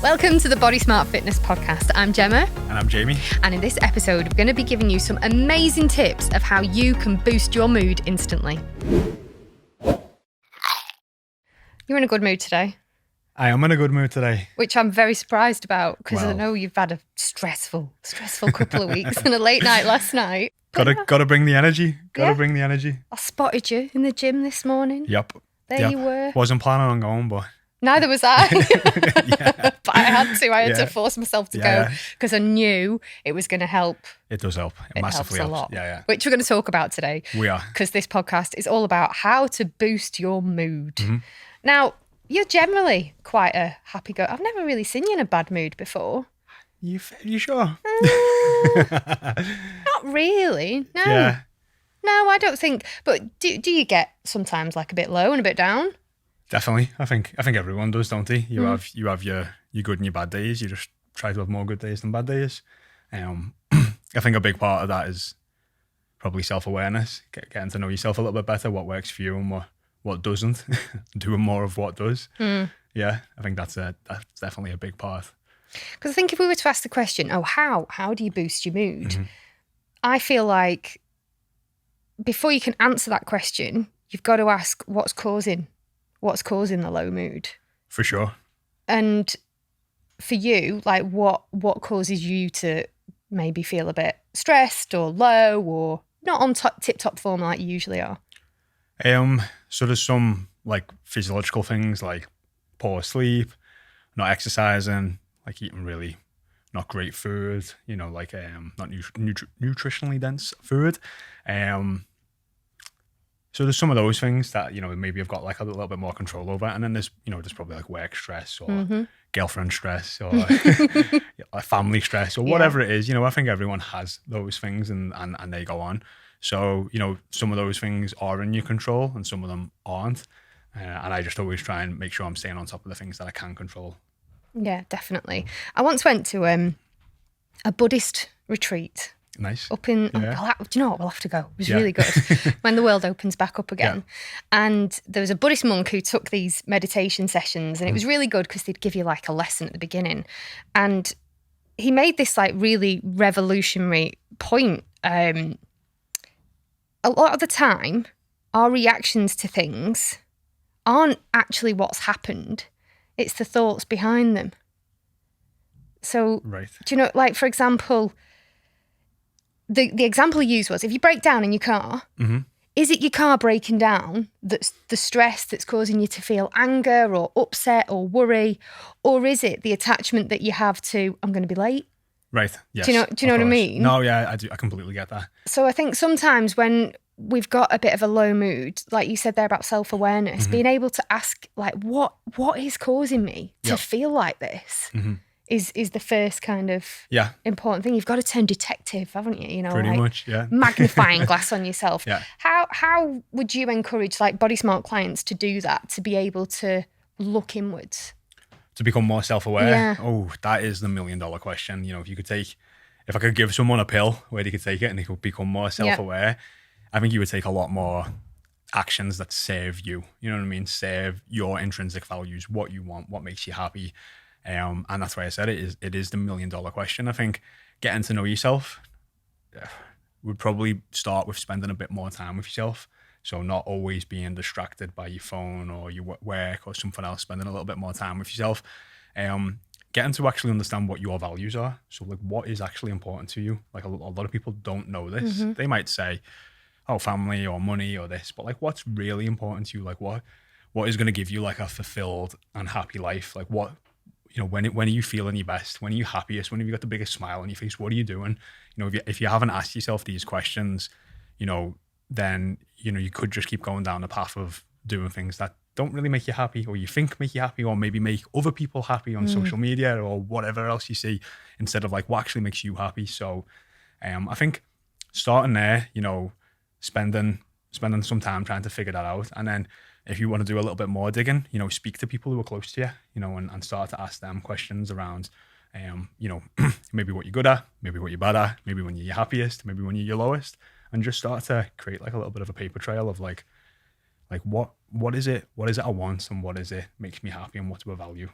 Welcome to the Body Smart Fitness Podcast. I'm Gemma. And I'm Jamie. And in this episode, we're going to be giving you some amazing tips of how you can boost your mood instantly. You're in a good mood today. I am in a good mood today. Which I'm very surprised about because I know you've had a stressful couple of weeks and a late night last night. Gotta bring the energy. Bring the energy. I spotted you in the gym this morning. Yep. There you were. Wasn't planning on going, but... Neither was I. But I had to force myself to go because I knew it was going to help. It does help. It massively helps a helps. lot. Which we're going to talk about today. We are. Because this podcast is all about how to boost your mood. Mm-hmm. Now, you're generally quite a happy go. I've never really seen you in a bad mood before. You sure? Not really. No. Yeah. No, I don't think. But do you get sometimes like a bit low and a bit down? Definitely. I think everyone does, don't they? You have your good and your bad days. You just try to have more good days than bad days. I think a big part of that is probably self-awareness, getting to know yourself a little bit better, what works for you and what doesn't, doing more of what does. Yeah, I think that's definitely a big part. Because I think if we were to ask the question, how do you boost your mood? Mm-hmm. I feel like before you can answer that question, you've got to ask what's causing the low mood. For sure. And for you, like what causes you to maybe feel a bit stressed or low or not on tip-top form like you usually are? So there's some like physiological things like poor sleep, not exercising, like eating really not great food, like not nutritionally dense food. So there's some of those things that, maybe I've got like a little bit more control over. And then there's probably like work stress or girlfriend stress or family stress or whatever it is. I think everyone has those things and they go on. So, some of those things are in your control and some of them aren't. And I just always try and make sure I'm staying on top of the things that I can control. Yeah, definitely. I once went to a Buddhist retreat. Nice. Up in, do you know what? We'll have to go. It was really good when the world opens back up again. Yeah. And there was a Buddhist monk who took these meditation sessions and it was really good because they'd give you like a lesson at the beginning. And he made this like really revolutionary point. A lot of the time, our reactions to things aren't actually what's happened. It's the thoughts behind them. So, do you know, like for example, the example he used was if you break down in your car, is it your car breaking down that's the stress that's causing you to feel anger or upset or worry? Or is it the attachment that you have to, I'm going to be late? Right, yes. Do you know what I mean? No, yeah, I do. I completely get that. So I think sometimes when we've got a bit of a low mood, like you said there about self-awareness, being able to ask like, what is causing me to feel like this? Is the first kind of important thing. You've got to turn detective, haven't you? Pretty like much, yeah. Magnifying glass on yourself. Yeah. How would you encourage like Body Smart clients to do that, to be able to look inwards? To become more self-aware? Yeah. Oh, that is the $1 million question. If I could give someone a pill where they could take it and they could become more self-aware, I think you would take a lot more actions that serve you. You know what I mean? Serve your intrinsic values, what you want, what makes you happy. And that's why I said it is the $1 million question. I think getting to know yourself would probably start with spending a bit more time with yourself. So not always being distracted by your phone or your work or something else, spending a little bit more time with yourself. Getting to actually understand what your values are. So like what is actually important to you? Like a lot of people don't know this. They might say, oh, family or money or this, but like what's really important to you? Like what is going to give you like a fulfilled and happy life? Like what, when are you feeling your best? When are you happiest? When have you got the biggest smile on your face? What are you doing? If you haven't asked yourself these questions, then, you could just keep going down the path of doing things that don't really make you happy or you think make you happy or maybe make other people happy on social media or whatever else you see instead of like what actually makes you happy. So I think starting there, spending some time trying to figure that out. And then if you want to do a little bit more digging, speak to people who are close to you, and start to ask them questions around, maybe what you're good at, maybe what you're bad at, maybe when you're your happiest, maybe when you're your lowest, and just start to create like a little bit of a paper trail of like what is it I want and what is it makes me happy and what do I value.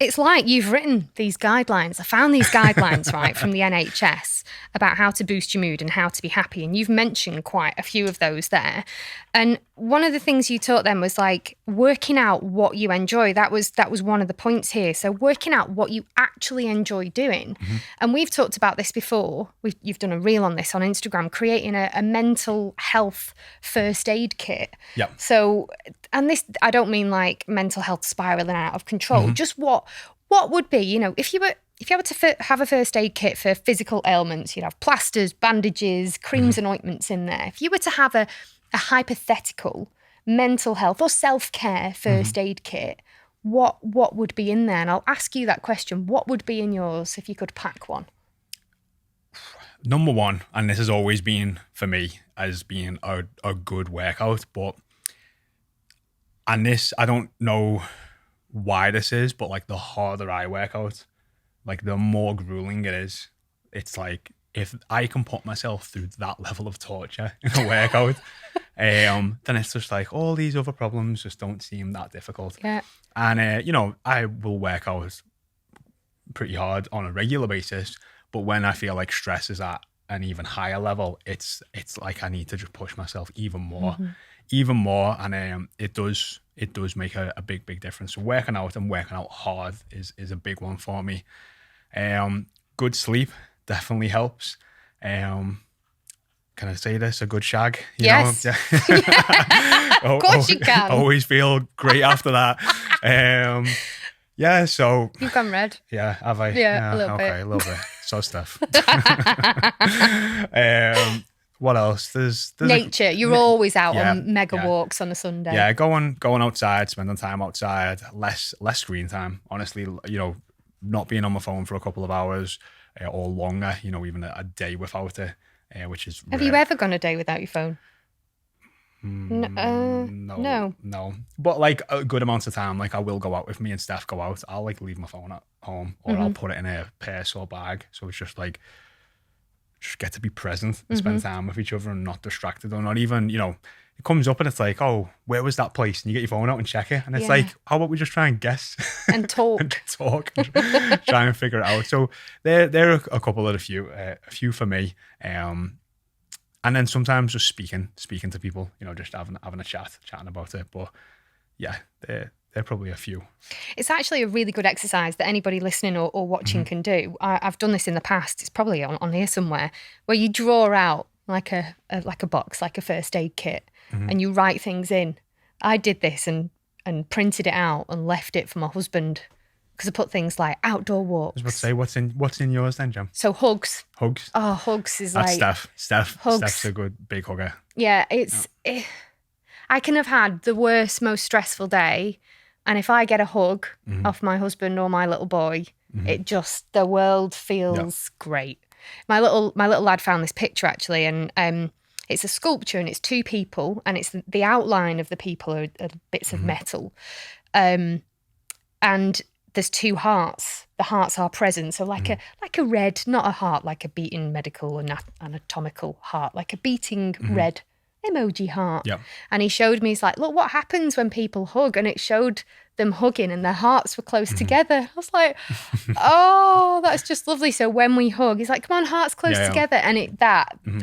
It's like you've written these guidelines. I found these guidelines, right, from the NHS about how to boost your mood and how to be happy. And you've mentioned quite a few of those there. And one of the things you taught them was like working out what you enjoy. That was one of the points here. So working out what you actually enjoy doing. And we've talked about this before. You've done a reel on this on Instagram, creating a mental health first aid kit. Yeah. So, and this, I don't mean like mental health spiraling out of control, just what would be, you know, if you were to have a first aid kit for physical ailments, you'd have plasters, bandages, creams and ointments in there. If you were to have a hypothetical mental health or self-care first aid kit, what would be in there? And I'll ask you that question. What would be in yours if you could pack one? Number one, and this has always been for me as being a good workout, and this, I don't know why this is, but like the harder I work out, like the more grueling it is. It's like, if I can put myself through that level of torture in a workout, then it's just like all these other problems just don't seem that difficult. Yeah. And, you know, I will work out pretty hard on a regular basis, but when I feel like stress is at an even higher level, it's like I need to just push myself even more. And it does make a big difference. So working out and working out hard is a big one for me. Good sleep definitely helps. Can I say this? A good shag? You Yes. know? Yeah. Of course you can. Always feel great after that. Yeah, so... You've gone red. Yeah, have I? Yeah, a little bit. Okay, a little bit. So stuff. What else? There's nature. You're always out on mega walks on a Sunday. Yeah, going outside, spending time outside, less screen time. Honestly, you know, not being on my phone for a couple of hours or longer. You know, even a day without it, which is Have rare. you ever gone a day without your phone? No. But like a good amount of time, like I will go out with me and Steph go out. I'll like leave my phone at home, or I'll put it in a purse or bag. So it's just like, just get to be present and spend time with each other and not distracted, or not even, you know, it comes up and it's like, oh, where was that place? And you get your phone out and check it. And it's like, how about we just try and guess? And talk. And try and figure it out. So there are a couple of a few for me. And then sometimes just speaking to people, you know, just having a chatting about it. But yeah, they're probably a few. It's actually a really good exercise that anybody listening or watching can do. I've done this in the past. It's probably on here somewhere, where you draw out like a box, like a first aid kit, and you write things in. I did this and printed it out and left it for my husband, because I put things like outdoor walks. I was about to say, what's in yours then, Jam? So hugs. Hugs. Oh, hugs is That's like... Steph. Hugs. Steph's a good big hugger. Yeah, I can have had the worst, most stressful day, and if I get a hug off my husband or my little boy, it just, the world feels great. My little lad found this picture actually, and it's a sculpture, and it's two people, and it's the outline of the people are bits of metal, and there's two hearts. The hearts are present, so like a red, not a heart like a beating medical anatomical heart, like a beating red emoji heart. Yep. And he showed me, he's like, look what happens when people hug, and it showed them hugging and their hearts were close together. I was like, oh, that's just lovely. So when we hug, he's like, come on, hearts close together. And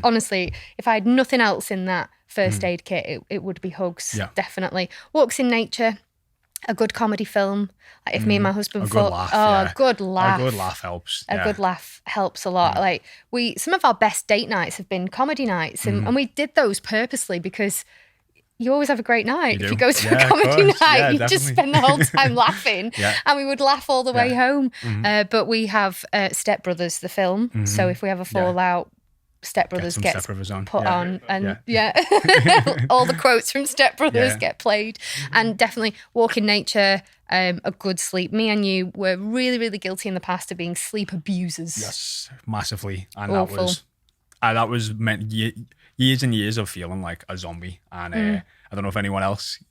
honestly, if I had nothing else in that first aid kit, it would be hugs, definitely. Walks in nature. A good comedy film. Like if me and my husband a good laugh. A good laugh. A good laugh helps. A good laugh helps a lot. Like some of our best date nights have been comedy nights, and we did those purposely because you always have a great night. If you go to a comedy night, you just spend the whole time laughing, and we would laugh all the way home. But we have Step Brothers, the film. So if we have a fallout, Step Brothers gets put on, and all the quotes from Step Brothers get played. And definitely walk in nature, a good sleep. Me and you were really, really guilty in the past of being sleep abusers. Yes, massively. And awful. that was meant years and years of feeling like a zombie. And I don't know if anyone else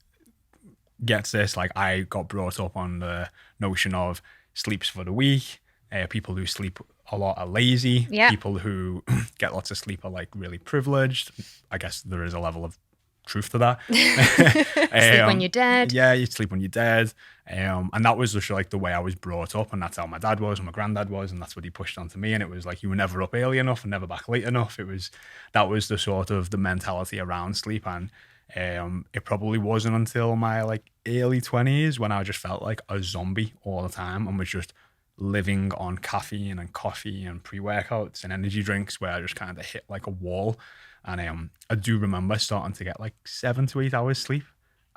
gets this. Like, I got brought up on the notion of sleeps for the weak. People who sleep a lot are lazy. People who get lots of sleep are like really privileged. I guess there is a level of truth to that. Sleep when you're dead. Yeah, you sleep when you're dead. And that was just like the way I was brought up, and that's how my dad was and my granddad was, and that's what he pushed onto me. And it was like, you were never up early enough and never back late enough. That was the sort of the mentality around sleep. And it probably wasn't until my like early 20s when I just felt like a zombie all the time and was just living on caffeine and coffee and pre-workouts and energy drinks, where I just kind of hit like a wall. And I do remember starting to get like 7 to 8 hours sleep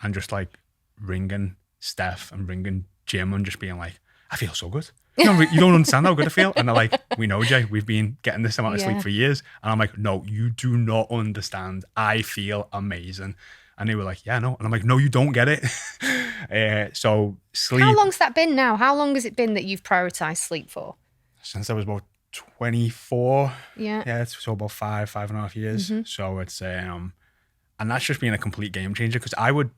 and just like ringing Steph and ringing Jim and just being like, I feel so good. You don't understand how good I feel. And they're like, we know, Jay, we've been getting this amount of sleep for years. And I'm like, no, you do not understand. I feel amazing. And they were like, yeah, no. And I'm like, no, you don't get it. So sleep. How long's that been now? How long has it been that you've prioritized sleep for? Since I was about 24. Yeah. Yeah, it's so about 5.5 years. So it's and that's just been a complete game changer, because I would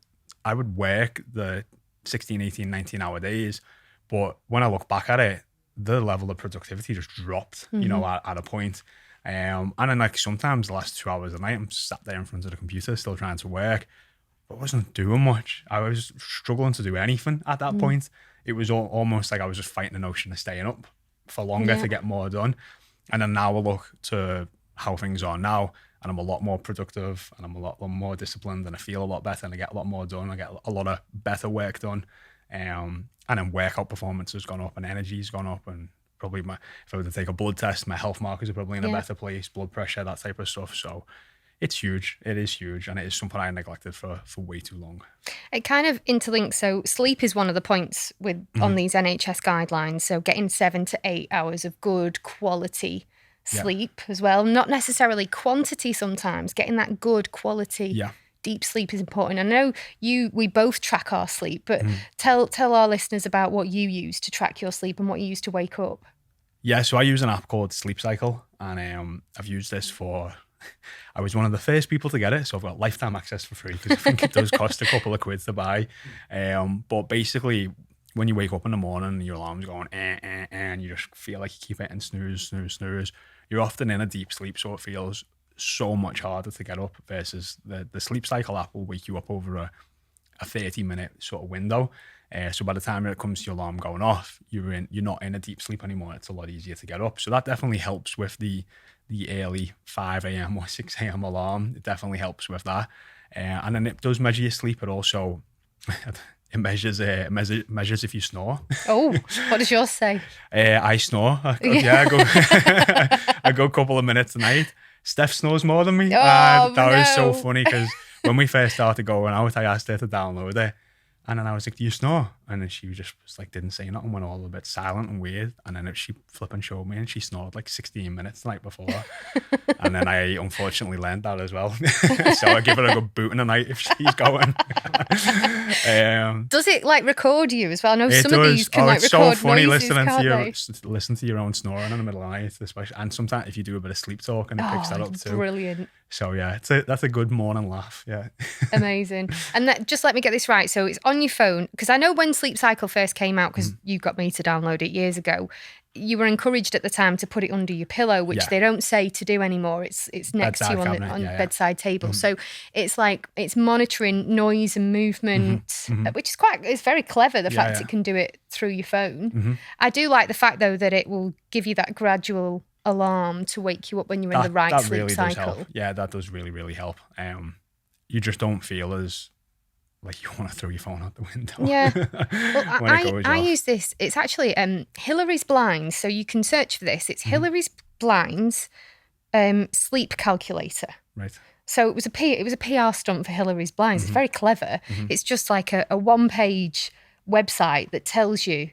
work the 16, 18, 19 hour days, but when I look back at it, the level of productivity just dropped, you know, at a point. And then like sometimes the last 2 hours a night, I'm sat there in front of the computer still trying to work, but I wasn't doing much. I was struggling to do anything at that point. It was almost like I was just fighting the notion of staying up for longer to get more done. And then now I look to how things are now, and I'm a lot more productive, and I'm a lot more disciplined, and I feel a lot better, and I get a lot more done. I get a lot of better work done. And then workout performance has gone up, and energy's gone up, and probably if I were to take a blood test, my health markers are probably in a better place, blood pressure, that type of stuff. So it's huge. It is huge. And it is something I neglected for way too long. It kind of interlinks. So sleep is one of the points on these NHS guidelines. So getting 7 to 8 hours of good quality sleep as well. Not necessarily quantity sometimes. Getting that good quality deep sleep is important. I know we both track our sleep, but tell our listeners about what you use to track your sleep and what you use to wake up. Yeah, so I use an app called Sleep Cycle, and I've used this I was one of the first people to get it, so I've got lifetime access for free, because I think it does cost a couple of quid to buy. But basically, when you wake up in the morning and your alarm's going and you just feel like you keep hitting snooze, snooze, snooze, you're often in a deep sleep, so it feels so much harder to get up, versus the Sleep Cycle app will wake you up over a 30-minute sort of window. So by the time it comes to your alarm going off, you're not in a deep sleep anymore. It's a lot easier to get up. So that definitely helps with the early 5 a.m. or 6 a.m. alarm. It definitely helps with that. And then it does measure your sleep, but also it measures if you snore. Oh, what does yours say? I snore. I go a couple of minutes a night. Steph snores more than me. That was so funny, because when we first started going out, I asked her to download it. And then I was like, do you snore? And then she just was like, didn't say nothing, went all a bit silent and weird. And then she flipping showed me, and she snored like 16 minutes the night before. And then I unfortunately learned that as well. So I give her a good boot in the night if she's going. Does it like record you as well? I know some of these can it's record so funny noises, listen to your own snoring in the middle of the night, especially. And sometimes if you do a bit of sleep talk, and it picks that up too. Brilliant. So yeah, that's a good morning laugh. Yeah. Amazing. And just let me get this right. So it's on your phone, because I know when Sleep Cycle first came out, because you got me to download it years ago, you were encouraged at the time to put it under your pillow, which they don't say to do anymore. It's next to you on the bedside table. So it's like it's monitoring noise and movement, which is it's very clever, the fact it can do it through your phone. I do like the fact though that it will give you that gradual alarm to wake you up when you're in the right sleep really cycle. Does help. Yeah, that does really, really help. You just don't feel as like you want to throw your phone out the window. Yeah. Well, I use this. It's actually Hillary's Blinds. So you can search for this. It's Hillary's Blinds sleep calculator. Right. So it was a PR stunt for Hillary's Blinds. It's very clever. It's just like a one-page website that tells you,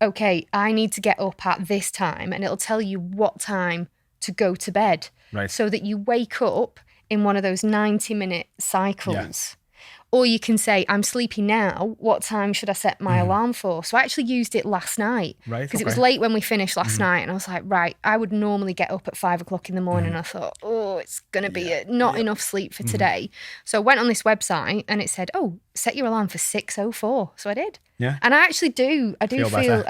okay, I need to get up at this time, and it'll tell you what time to go to bed. Right. So that you wake up in one of those 90-minute cycles. Yeah. Or you can say, I'm sleepy now. What time should I set my alarm for? So I actually used it last night. Right. Because it was late when we finished last night. And I was like, right, I would normally get up at 5 o'clock in the morning. I thought, it's going to be not enough sleep for today. So I went on this website and it said, set your alarm for 6:04. So I did. Yeah. And I actually do. I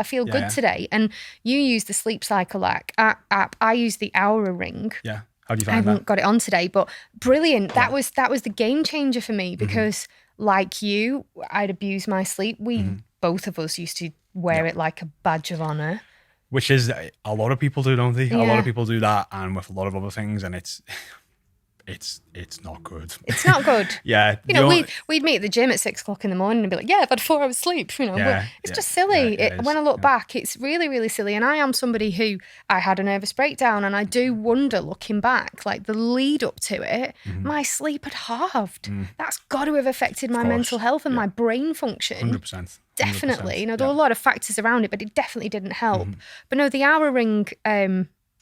feel good today. And you use the Sleep Cycle app. I use the Oura Ring. Yeah. How do you I find haven't that? got it on today, but brilliant. That was the game changer for me because, like you, I'd abuse my sleep. Both of us used to wear it like a badge of honor. Which is a lot of people do, don't they? Yeah. A lot of people do that, and with a lot of other things, and it's not good. It's not good. Yeah. You know, we'd meet at the gym at 6 o'clock in the morning and be like, yeah, I've had 4 hours sleep. You know, it's just silly. When I look back, it's really, really silly. And I am somebody who, I had a nervous breakdown, and I do wonder, looking back, like the lead up to it, my sleep had halved. That's got to have affected my mental health and my brain function. 100%. Definitely. You know, there were a lot of factors around it, but it definitely didn't help. But no, the hour ring,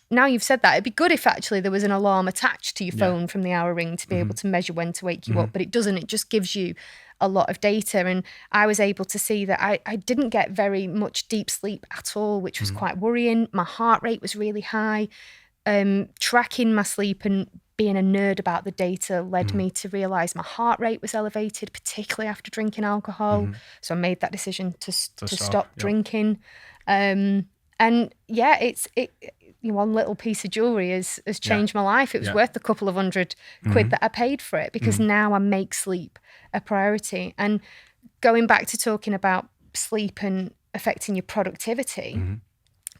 now you've said that, it'd be good if actually there was an alarm attached to your phone from the hour ring to be able to measure when to wake you up, but it doesn't. It just gives you a lot of data. And I was able to see that I didn't get very much deep sleep at all, which was quite worrying. My heart rate was really high. Tracking my sleep and being a nerd about the data led me to realise my heart rate was elevated, particularly after drinking alcohol. So I made that decision to stop drinking. And yeah, one little piece of jewellery has changed my life. It was worth a couple of £100 that I paid for it, because now I make sleep a priority. And going back to talking about sleep and affecting your productivity,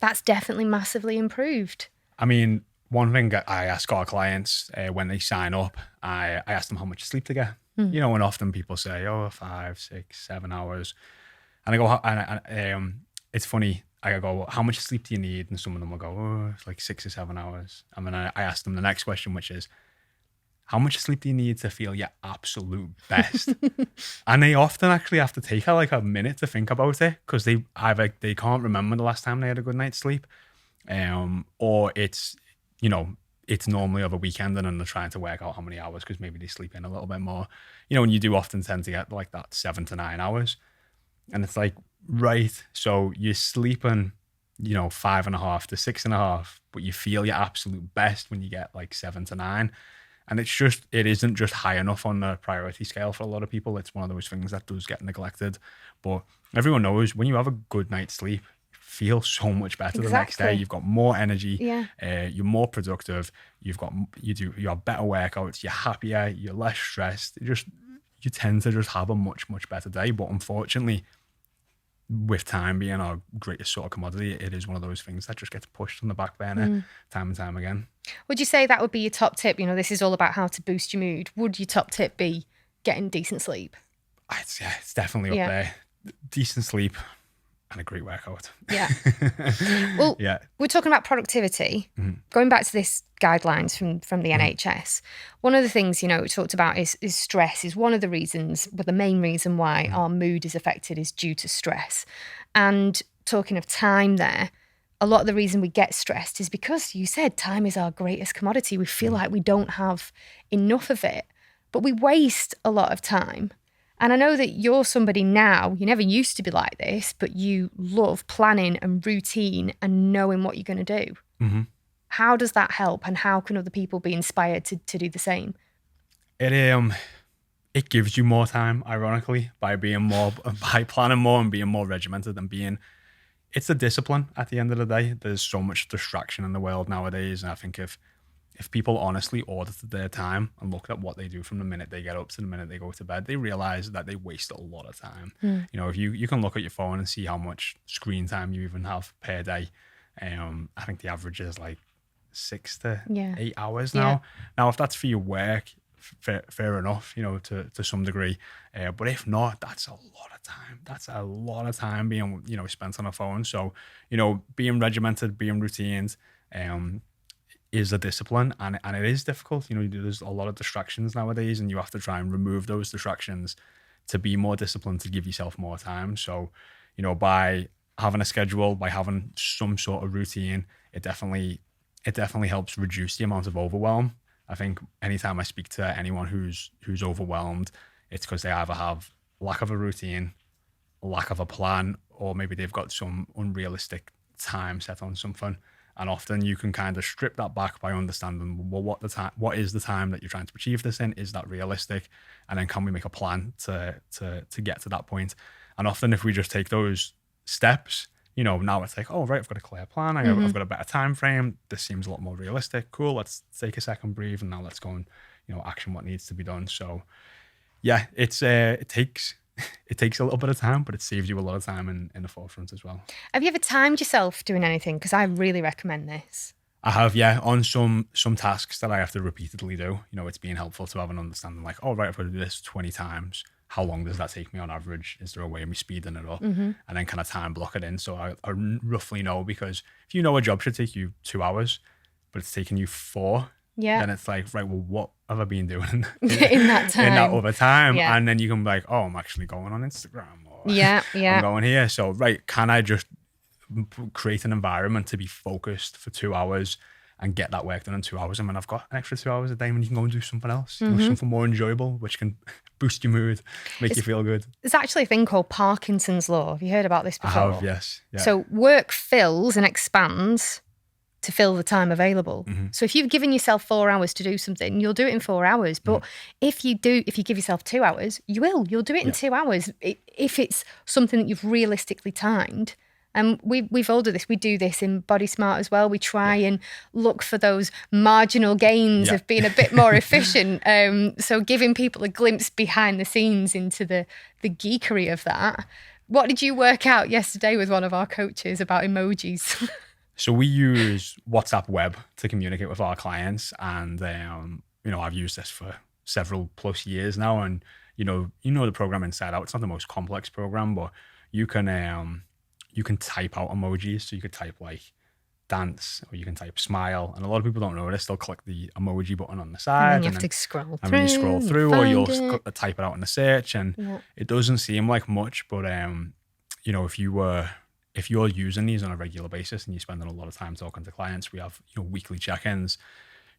that's definitely massively improved. I mean, one thing I ask our clients when they sign up, I ask them how much sleep they get. You know, and often people say, 5, 6, 7 hours. And I go, it's funny. I go, how much sleep do you need? And some of them will go, it's like 6 or 7 hours. And then I ask them the next question, which is, how much sleep do you need to feel your absolute best? And they often actually have to take like a minute to think about it, because they can't remember the last time they had a good night's sleep. Or it's, you know, it's normally over weekend and then they're trying to work out how many hours because maybe they sleep in a little bit more. You know, and you do often tend to get like that 7 to 9 hours. And it's like, right, so you're sleeping, 5.5 to 6.5, but you feel your absolute best when you get like 7 to 9. And it isn't just high enough on the priority scale for a lot of people. It's one of those things that does get neglected. But everyone knows when you have a good night's sleep, you feel so much better the next day. You've got more energy. You're more productive. You have better workouts. You're happier. You're less stressed. You tend to just have a much, much better day. But unfortunately, with time being our greatest sort of commodity, it is one of those things that just gets pushed on the back burner time and time again. Would you say that would be your top tip? You know, this is all about how to boost your mood. Would your top tip be getting decent sleep? It's definitely up there. Decent sleep and a great workout. Yeah. Well, we're talking about productivity. Going back to this guidelines from the NHS, one of the things, we talked about is stress is one of the reasons, but the main reason why our mood is affected is due to stress. And talking of time there, a lot of the reason we get stressed is because you said time is our greatest commodity. We feel like we don't have enough of it, but we waste a lot of time. And I know that you're somebody now, you never used to be like this, but you love planning and routine and knowing what you're going to do. How does that help, and how can other people be inspired to do the same? It gives you more time, ironically, by planning more and being more regimented and it's a discipline at the end of the day. There's so much distraction in the world nowadays. And I think if people honestly audited their time and looked at what they do from the minute they get up to the minute they go to bed, they realize that they waste a lot of time. If you can look at your phone and see how much screen time you even have per day. I think the average is like 6 to 8 hours now. Now, if that's for your work, fair enough, to some degree. But if not, that's a lot of time. That's a lot of time being, spent on a phone. So, being regimented, being routines, is a discipline, and it is difficult. There's a lot of distractions nowadays, and you have to try and remove those distractions to be more disciplined, to give yourself more time. So, by having a schedule, by having some sort of routine, it definitely helps reduce the amount of overwhelm. I think anytime I speak to anyone who's overwhelmed, it's because they either have lack of a routine, lack of a plan, or maybe they've got some unrealistic time set on something. And often you can kind of strip that back by understanding, well, what is the time that you're trying to achieve this in? Is that realistic? And then can we make a plan to get to that point? And often if we just take those steps, Now it's like, oh, right, I've got a clear plan. I've got a better time frame. This seems a lot more realistic. Cool. Let's take a second, breathe, and now let's go and, action what needs to be done. So yeah, it takes a little bit of time, but it saves you a lot of time in the forefront as well. Have you ever timed yourself doing anything? Because I really recommend this. I have, yeah, on some tasks that I have to repeatedly do. It's been helpful to have an understanding like, oh, right, I've got to do this 20 times. How long does that take me on average? Is there a way of me speeding it up? And then kind of time block it in. So I roughly know, because if a job should take you 2 hours, but it's taking you 4, then it's like, right, well, what have I been doing in that time? In that other time? Yeah. And then you can be like, oh, I'm actually going on Instagram. Or I'm going here. So, right, can I just create an environment to be focused for 2 hours and get that work done in 2 hours? And then I've got an extra 2 hours a day when you can go and do something else, something more enjoyable, which can boost your mood, make you feel good. There's actually a thing called Parkinson's law. Have you heard about this before? I have, yes. Yeah. So work fills and expands to fill the time available. So if you've given yourself 4 hours to do something, you'll do it in 4 hours. But if you give yourself 2 hours, you'll do it in 2 hours. If it's something that you've realistically timed. And we've all done this. We do this in Body Smart as well. We try and look for those marginal gains of being a bit more efficient. So giving people a glimpse behind the scenes into the geekery of that. What did you work out yesterday with one of our coaches about emojis? So we use WhatsApp Web to communicate with our clients. And, I've used this for several plus years now. And, the program inside out. It's not the most complex program, but you can type out emojis. So you could type like dance, or you can type smile. And a lot of people don't know this. They'll click the emoji button on the side. And then you have to scroll through. And then you scroll through, or you'll type it out in the search. And it doesn't seem like much, but if you're using these on a regular basis and you're spending a lot of time talking to clients, we have weekly check-ins.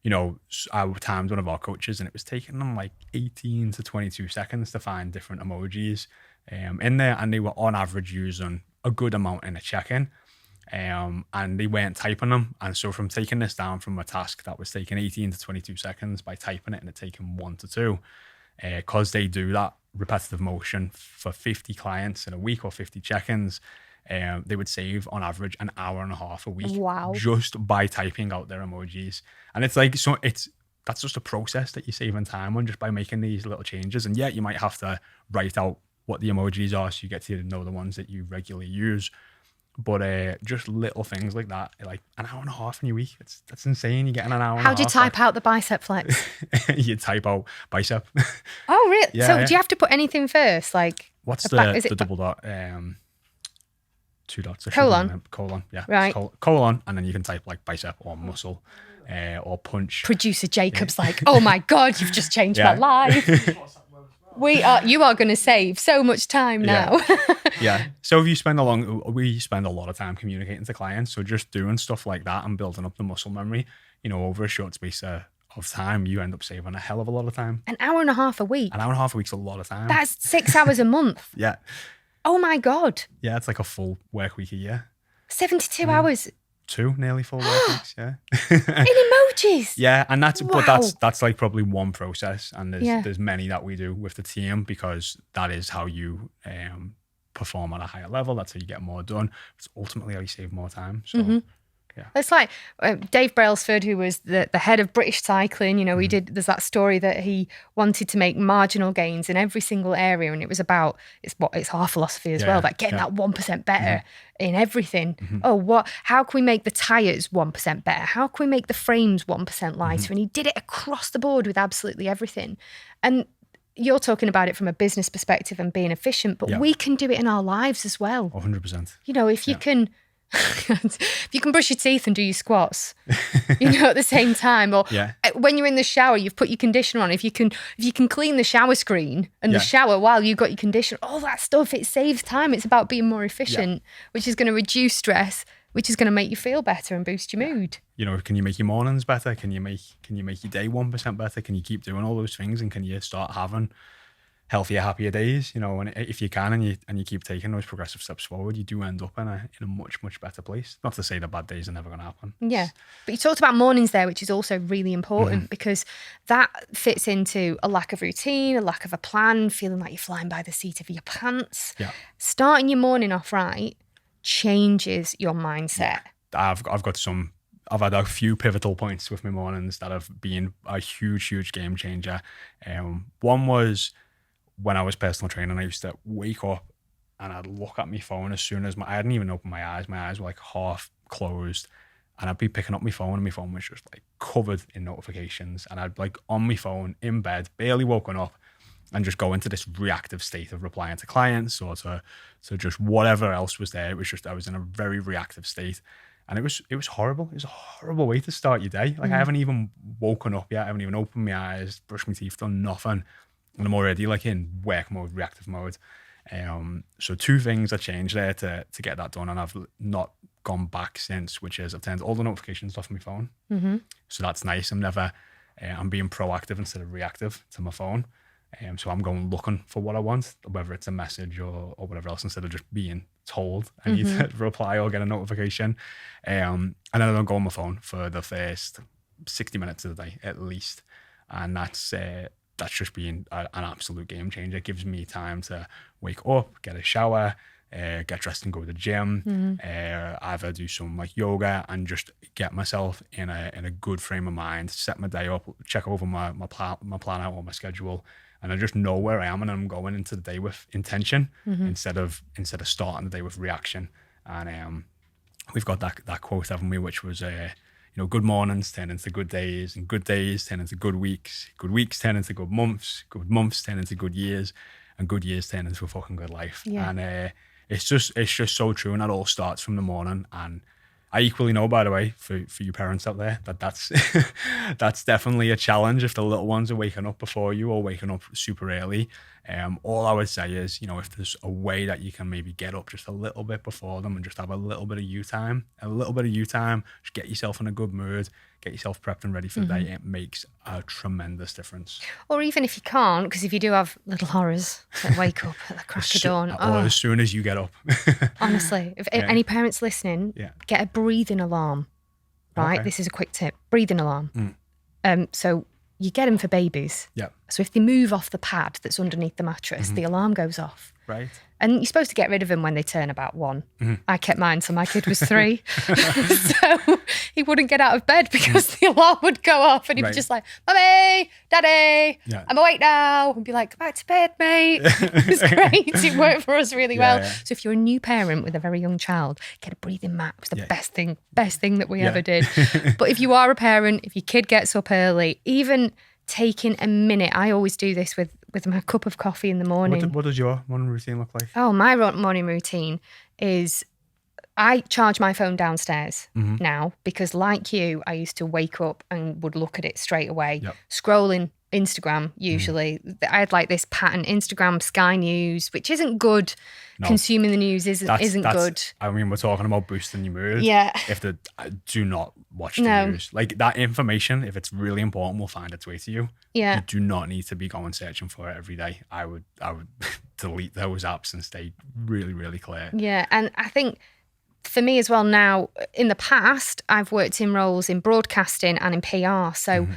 I timed one of our coaches, and it was taking them like 18 to 22 seconds to find different emojis in there, and they were on average using a good amount in a check-in, and they weren't typing them. And so from taking this down from a task that was taking 18 to 22 seconds by typing it, and it taking 1 to 2, because they do that repetitive motion for 50 clients in a week or 50 check-ins, they would save on average an hour and a half a week. Wow. Just by typing out their emojis. And it's like, that's just a process that you're saving time on just by making these little changes. And you might have to write out what the emojis are so you get to know the ones that you regularly use. But just little things like that, like an hour and a half in your week, that's insane. You're getting an hour and a half. How do you type out the bicep flex? You type out bicep. Oh, really? So do you have to put anything first? Like, what's the double dot? 2 dots. Colon. Colon, yeah. Right. Colon, and then you can type like bicep or muscle or punch. Producer Jacob's like, oh my God, you've just changed my life. You are going to save so much time now. Yeah. So if we spend a lot of time communicating to clients. So just doing stuff like that and building up the muscle memory, over a short space of time, you end up saving a hell of a lot of time. An hour and a half a week. An hour and a half a week's a lot of time. That's 6 hours a month. Yeah. Oh my God. Yeah, it's like a full work week a year. 72 hours. 2 nearly full work weeks, yeah. In emojis. Yeah, and that's like probably one process, and there's many that we do with the team, because that is how you perform at a higher level. That's how you get more done. It's ultimately how you save more time. So yeah. It's like Dave Brailsford, who was the head of British cycling, there's that story that he wanted to make marginal gains in every single area. And it was about, it's our philosophy as well, about getting that 1% better in everything. How can we make the tyres 1% better? How can we make the frames 1% lighter? And he did it across the board with absolutely everything. And you're talking about it from a business perspective and being efficient, but we can do it in our lives as well. 100%. If you can... if you can brush your teeth and do your squats, at the same time, or when you're in the shower, you've put your conditioner on. If you can clean the shower screen and the shower while you've got your conditioner, all that stuff, it saves time. It's about being more efficient, which is going to reduce stress, which is going to make you feel better and boost your mood. Can you make your mornings better? Can you make your day 1% better? Can you keep doing all those things, and can you start having healthier, happier days? And if you can, and you keep taking those progressive steps forward, you do end up in a much, much better place. Not to say the bad days are never going to happen. Yeah, but you talked about mornings there, which is also really important, because that fits into a lack of routine, a lack of a plan, feeling like you're flying by the seat of your pants. Yeah. Starting your morning off right changes your mindset. I've had a few pivotal points with my mornings that have been a huge game changer. One was when I was personal training. I used to wake up and I'd look at my phone as soon as I hadn't even opened my eyes. My eyes were like half closed, and I'd be picking up my phone, and my phone was just like covered in notifications. And I'd like on my phone in bed, barely woken up, and just go into this reactive state of replying to clients or to just whatever else was there. It was just, I was in a very reactive state. And it was horrible. It was a horrible way to start your day. Like I haven't even woken up yet. I haven't even opened my eyes, brushed my teeth, done nothing. And I'm already like in work mode, reactive mode. So 2 things I changed there to get that done. And I've not gone back since, which is I've turned all the notifications off my phone. So that's nice. I'm being proactive instead of reactive to my phone. So I'm going looking for what I want, whether it's a message or whatever else, instead of just being told I need to reply or get a notification. And then I don't go on my phone for the first 60 minutes of the day at least. And that's just been an absolute game changer. It gives me time to wake up, get a shower, get dressed and go to the gym, either do some like yoga and just get myself in a good frame of mind, set my day up, check over my plan out or my schedule. And I just know where I am, and I'm going into the day with intention instead of starting the day with reaction. And we've got that quote, haven't we, which was, good mornings turn into good days, and good days turn into good weeks turn into good months turn into good years, and good years turn into a fucking good life. Yeah. And it's just so true, and that all starts from the morning. And I equally know, by the way, for you parents out there, that's that's definitely a challenge if the little ones are waking up before you or waking up super early. All I would say is, if there's a way that you can maybe get up just a little bit before them and just have a little bit of you time, just get yourself in a good mood, get yourself prepped and ready for the day. It makes a tremendous difference. Or even if you can't, because if you do have little horrors that wake up at the crack of dawn. Or as soon as you get up. Honestly, if any parents listening, get a breathing alarm, right? Okay. This is a quick tip, breathing alarm. So you get them for babies. Yeah. So if they move off the pad that's underneath the mattress, the alarm goes off. Right. And you're supposed to get rid of them when they turn about 1. I kept mine, so my kid was 3. So he wouldn't get out of bed because the alarm would go off, and he'd be just like, Mummy, Daddy, I'm awake now. And be like, go back to bed, mate. It was great. It worked for us really well. Yeah. So if you're a new parent with a very young child, get a breathing mat. It was the best thing that we ever did. But if you are a parent, if your kid gets up early, even taking a minute, I always do this with my cup of coffee in the morning. What does your morning routine look like? Oh, my morning routine is I charge my phone downstairs now, because like you, I used to wake up and would look at it straight away, scrolling Instagram usually. I had like this pattern, Instagram, Sky News, which isn't good. No. Consuming the news isn't good. I mean, we're talking about boosting your mood. Yeah. Do not watch the news. Like that information, if it's really important, will find its way to you. Yeah. You do not need to be going searching for it every day. I would delete those apps and stay really, really clear. Yeah. And I think for me as well now, in the past, I've worked in roles in broadcasting and in PR. So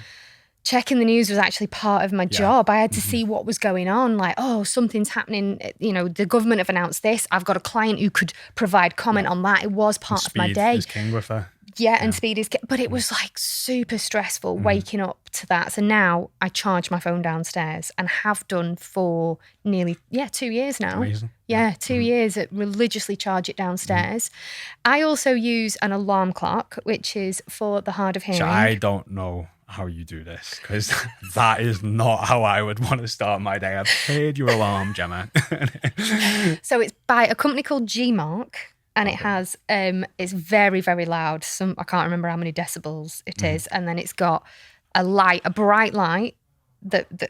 checking the news was actually part of my job. I had to see what was going on. Like, oh, something's happening. The government have announced this. I've got a client who could provide comment on that. It was part of my day. Speed is king with her. Yeah, and speed is king. But it was like super stressful waking up to that. So now I charge my phone downstairs and have done for nearly, 2 years now. Amazing. Yeah, 2 years. I religiously charge it downstairs. I also use an alarm clock, which is for the hard of hearing. So I don't know how you do this, because that is not how I would want to start my day. I've heard your alarm, Gemma. So it's by a company called Gmark, and it has it's very, very loud. I can't remember how many decibels it is, and then it's got a bright light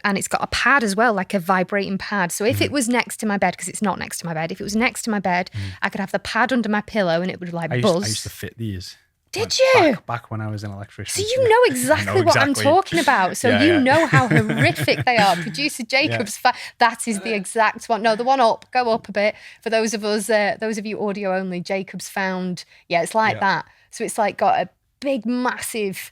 and it's got a pad as well, like a vibrating pad. So if it was next to my bed, because it's not next to my bed, if it was next to my bed, I could have the pad under my pillow and it would buzz. I used to fit these. Did you? Back when I was an electrician. So you know exactly what I'm talking about. So you know how horrific they are. Producer Jacob's, that is the exact one. No, the one up, go up a bit. For those of you audio only, Jacob's found, it's like that. So it's like got a big, massive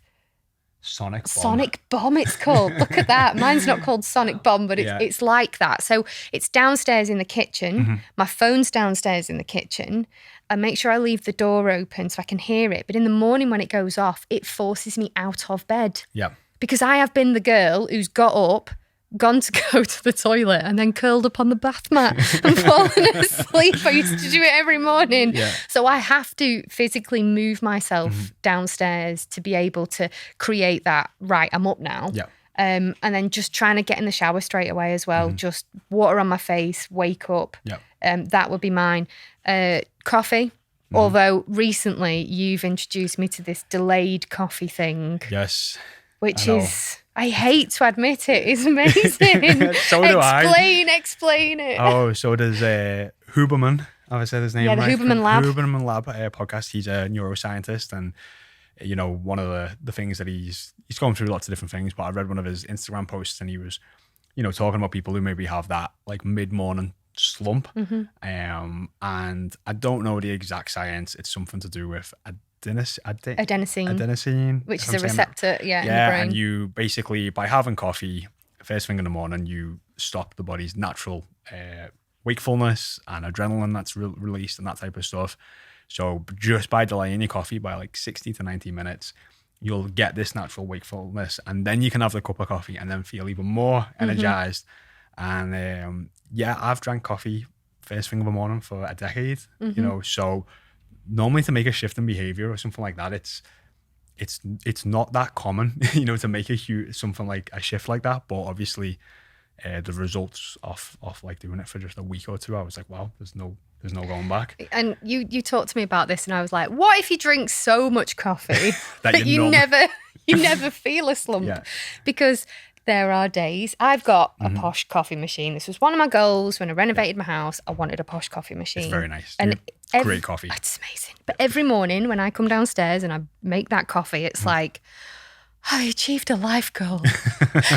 Sonic bomb, it's called. Look at that. Mine's not called Sonic Bomb, but it's like that. So it's downstairs in the kitchen. My phone's downstairs in the kitchen. I make sure I leave the door open so I can hear it. But in the morning when it goes off, it forces me out of bed. Yeah. Because I have been the girl who's got up, gone to go to the toilet and then curled up on the bath mat and fallen asleep. I used to do it every morning. Yeah. So I have to physically move myself downstairs to be able to create that, right, I'm up now. Yeah. And then just trying to get in the shower straight away as well. Just water on my face, wake up. Yeah. That would be mine. Coffee. Although recently you've introduced me to this delayed coffee thing. Yes. Which is, I hate to admit it, is amazing. So do I. Explain it. Oh, so there's Huberman. Have I said his name right? right? Huberman Lab. Huberman Lab podcast. He's a neuroscientist, and you know, one of the things that he's gone through lots of different things. But I read one of his Instagram posts, and he was, you know, talking about people who maybe have that like mid-morning slump. And I don't know the exact science. It's something to do with adenosine, which is a receptor, in the brain. And you basically, by having coffee first thing in the morning, you stop the body's natural wakefulness and adrenaline that's released and that type of stuff. So just by delaying your coffee by like 60 to 90 minutes, you'll get this natural wakefulness, and then you can have the cup of coffee and then feel even more energized. And I've drank coffee first thing in the morning for a decade, you know, so normally to make a shift in behavior or something like that, it's not that common, you know, to make something like a shift like that. But obviously, the results of like doing it for just a week or two, I was like, wow, there's no going back. And you talked to me about this, and I was like, what if you drink so much coffee that you never feel a slump? Yeah. Because there are days, I've got a posh coffee machine. This was one of my goals when I renovated my house. I wanted a posh coffee machine. It's very nice. And great coffee. It's amazing. But every morning when I come downstairs and I make that coffee, it's like, I achieved a life goal.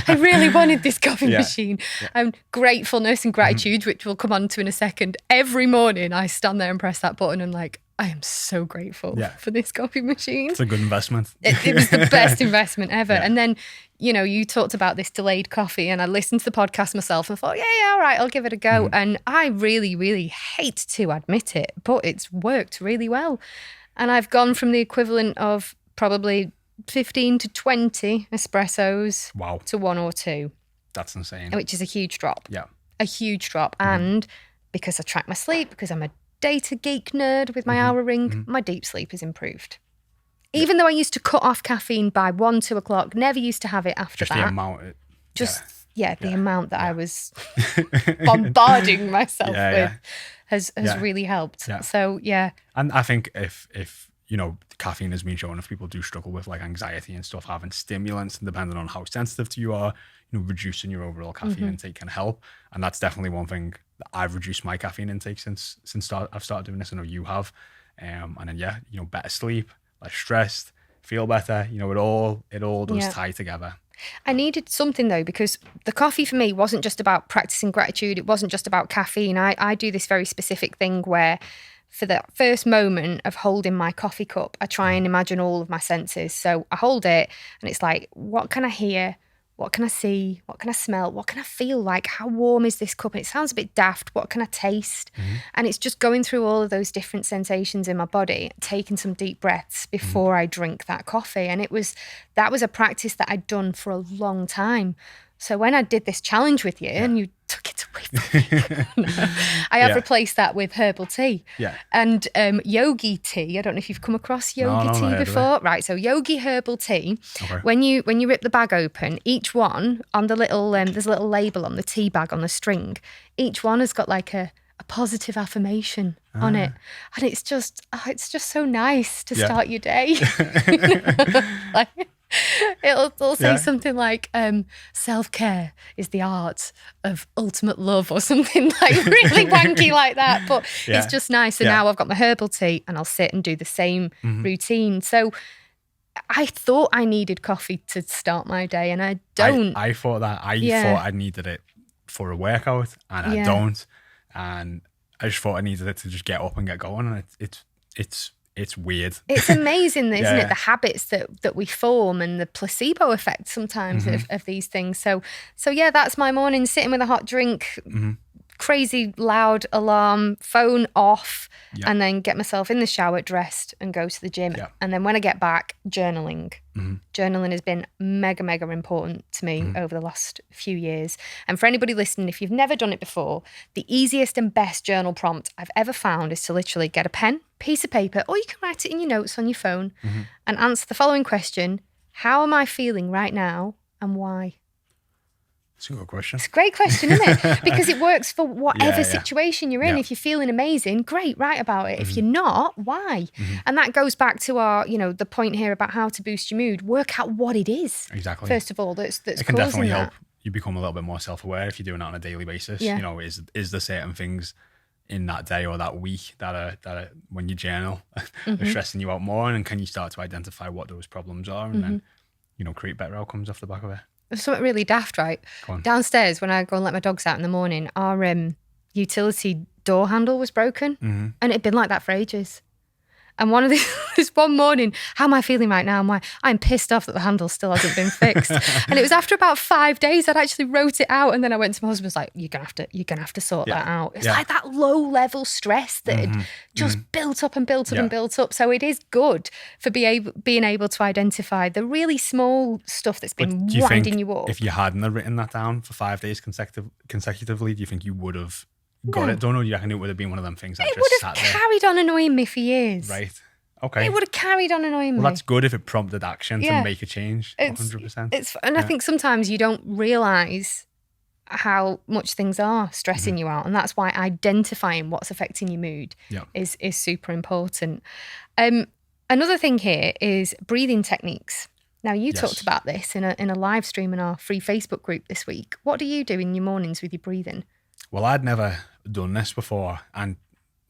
I really wanted this coffee machine. And gratefulness and gratitude, which we'll come on to in a second. Every morning I stand there and press that button and like, I am so grateful for this coffee machine. It's a good investment. It was the best investment ever. And then, you know, you talked about this delayed coffee, and I listened to the podcast myself and thought, yeah, all right, I'll give it a go. And I really, really hate to admit it, but it's worked really well. And I've gone from the equivalent of probably 15 to 20 espressos to 1 or 2. That's insane. Which is a huge drop. Yeah. A huge drop. And because I track my sleep, because I'm a data geek nerd with my Oura Ring, my deep sleep is improved. Even though I used to cut off caffeine by 1, 2 o'clock, never used to have it after just that. The amount. The amount that I was bombarding myself with has really helped. Yeah. So, And I think if you know, caffeine has been shown, if people do struggle with like anxiety and stuff, having stimulants, and depending on how sensitive you are, you know, reducing your overall caffeine intake can help. And that's definitely one thing that I've reduced my caffeine intake since I've started doing this. I know you have. And then, you know, better sleep, less stressed, feel better. You know, it all does tie together. I needed something though, because the coffee for me wasn't just about practicing gratitude. It wasn't just about caffeine. I do this very specific thing where for that first moment of holding my coffee cup, I try and imagine all of my senses. So I hold it and it's like, what can I hear? What can I see? What can I smell? What can I feel like? How warm is this cup? And it sounds a bit daft. What can I taste? And it's just going through all of those different sensations in my body, taking some deep breaths before I drink that coffee. And that was a practice that I'd done for a long time. So when I did this challenge with you and you took it away from me, I have replaced that with herbal tea. Yeah. And yogi tea. I don't know if you've come across yogi tea before. Right. So yogi herbal tea. Okay. When you rip the bag open, each one on the little there's a little label on the tea bag on the string. Each one has got like a positive affirmation on it, and it's just so nice to start your day. Like, it'll say something like self-care is the art of ultimate love or something like really wanky like that, but it's just nice. So now I've got my herbal tea and I'll sit and do the same routine. So I thought I needed coffee to start my day, and I don't. I thought that. I thought I needed it for a workout, and I don't. And I just thought I needed it to just get up and get going, and it's weird. It's amazing, isn't it? The habits that we form and the placebo effect sometimes of these things. So yeah, that's my morning, sitting with a hot drink, crazy loud alarm, phone off, Yeah. and then get myself in the shower, dressed, and go to the gym. Yeah. And then when I get back, journaling. Journaling has been mega, mega important to me over the last few years. And for anybody listening, if you've never done it before, the easiest and best journal prompt I've ever found is to literally get a pen, piece of paper, or you can write it in your notes on your phone and answer the following question: how am I feeling right now and why? It's a good question. It's a great question, isn't it? Because it works for whatever Yeah. situation you're in. Yeah. If you're feeling amazing, great, write about it. If you're not, why? And that goes back to our, the point here about how to boost your mood. Work out what it is. Exactly. First of all, that's It can causing definitely that. help you become a little bit more self-aware if you're doing it on a daily basis. Yeah. Is there certain things in that day or that week that are when you journal are stressing you out more, and can you start to identify what those problems are and then create better outcomes off the back of it? There's something really daft, right? Go on. Downstairs, when I go and let my dogs out in the morning, our utility door handle was broken, and it had been like that for ages. And this one morning, how am I feeling right now? I'm pissed off that the handle still hasn't been fixed. And it was after about 5 days I'd actually wrote it out, and then I went to my husband, was like, you're gonna have to sort that out. It's like that low level stress that had just built up and built up and built up. So it is good for being able to identify the really small stuff that's been winding you up. If you hadn't have written that down for 5 days consecutively, do you think you would have got it done, or do you reckon it would have been one of them things that it just would sat have there? carried on annoying me for years. Right. Okay. It would have carried on annoying me. Well, that's good if it prompted action to make a change. 100%. I think sometimes you don't realise how much things are stressing you out, and that's why identifying what's affecting your mood is super important. Another thing here is breathing techniques. Now, you talked about this in a live stream in our free Facebook group this week. What do you do in your mornings with your breathing? Well, I'd never done this before and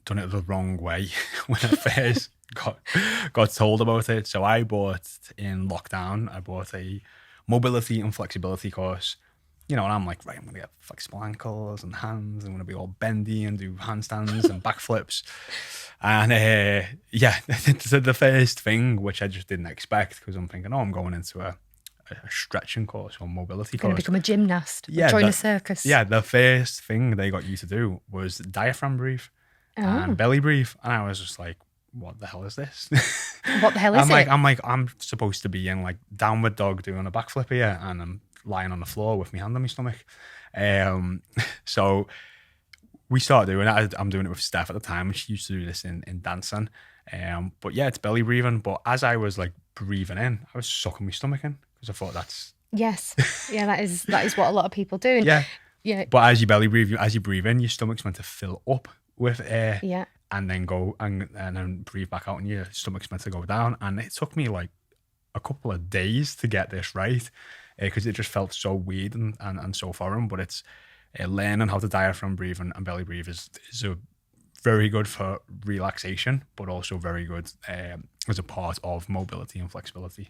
done it the wrong way when I first got told about it. So I bought in lockdown, I bought a mobility and flexibility course, and I'm like, right, I'm going to get flexible ankles and hands. I'm going to be all bendy and do handstands and backflips. And the first thing, which I just didn't expect, because I'm thinking, I'm going into a stretching course or mobility course. Going to become a gymnast, join a circus. Yeah, the first thing they got you to do was diaphragm breathe and belly breathe. And I was just like, what the hell is this? What the hell is it? I'm supposed to be in like downward dog doing a backflip here, and I'm lying on the floor with my hand on my stomach. So we started doing it. I'm doing it with Steph at the time, and she used to do this in dancing. But yeah, it's belly breathing. But as I was like breathing in, I was sucking my stomach in, because I thought that's... Yes. Yeah, that is what a lot of people do. And yeah. But as you belly breathe, as you breathe in, your stomach's meant to fill up with air. Yeah. And then go and then breathe back out, and your stomach's meant to go down. And it took me like a couple of days to get this right, because it just felt so weird and so foreign. But it's learning how to diaphragm breathe and belly breathe is a very good for relaxation, but also very good as a part of mobility and flexibility.